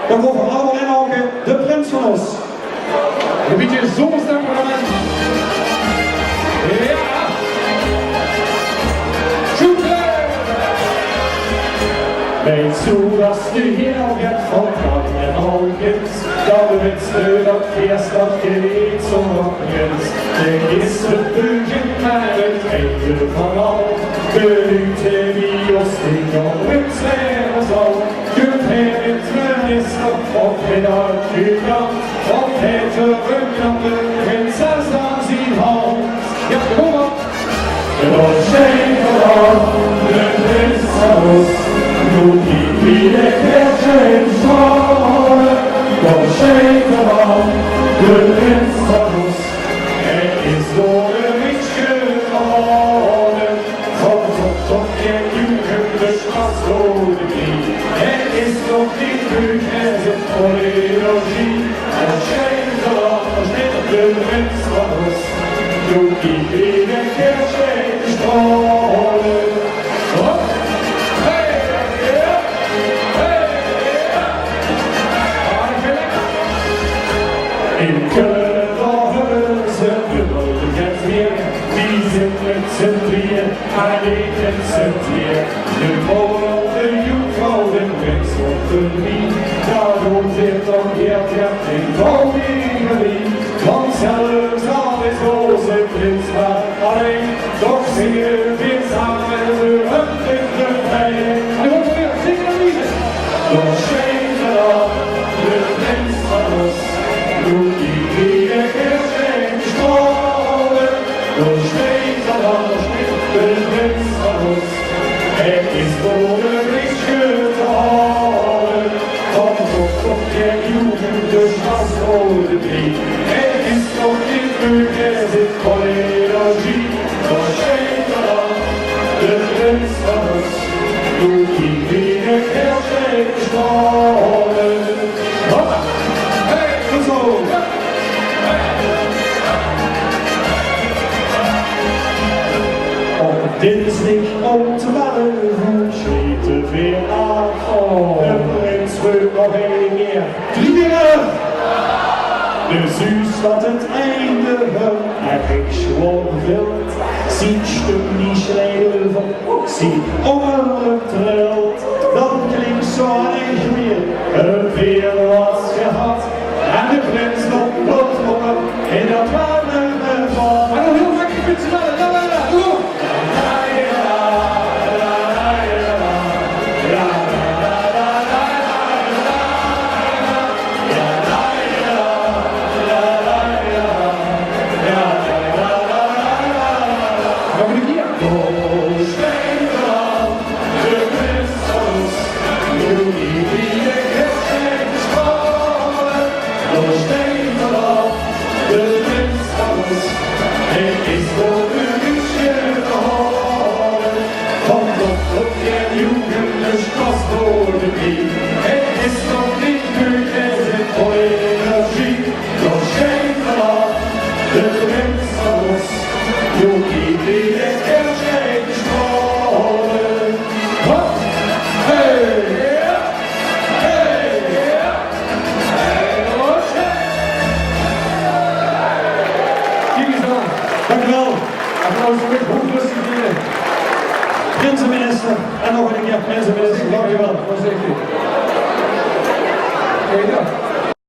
Dan mogen we allemaal inhouden de prins van ons. Een beetje zomerstemperament. Ja! Weet zo dass du hier wird von Gangen Augens, da du willst du dat fest dat gereed som uppgräns. Det gissel bugen med ett hängel från all, berute vi oss till och utsläv oss all. Gud hevet människa och hedar kyrkan, och heter rökande prinsessan sin hals. Ja, kom op! Då tjejer av den prinsar oss, nu gick vi det kanske en svar. Då tjejer av den prinsar oss, en står mycket av. Som och en julhunders fastslår det blir. En står till sjukhuset och energi. En tjejer av den prinsar oss, nu gick vi det kanske en svar. In Köln war Hölse, übrigens wir, die sind konzentriert, allein zentriert. Nu får de Jungfrau den Prinz och förbi, där wird doch helt hjärtligt vad vi blir. De själv har ett låse Prinz var allein, dock ser vi samman hur öppet det är. Det var på er, sing den vidare! De tjejer av den Prinz var oss, nu gick vi det kanske en skål. De tjejer av den Prinz var oss, en historia mycket av. Kom och en jordens fastslår det blir. En historia mycket sitt energi. De tjejer av den Prinz var oss, nu gick vi det kanske en skål. Hoppa! Hej, och så! Och dit slik om te vallen, hoe schieten weer af. De prins wil nog een keer vliegen. De Süß wat het einde hun, hij ging gewoon wild. Ziet stuk die schreeuwen, ziet oren trilt. Dan klinkt zo een weer, een veel was gehad. En de prins nog doodgedrongen in dat warme bad. Maar nog heel vaak die prinsen vallen, la la la, doe op! Dankjewel. Applaus voor het hoofdrustig hier. Prinsenminister en nog een keer prinsenminister. Dankjewel. Zeker.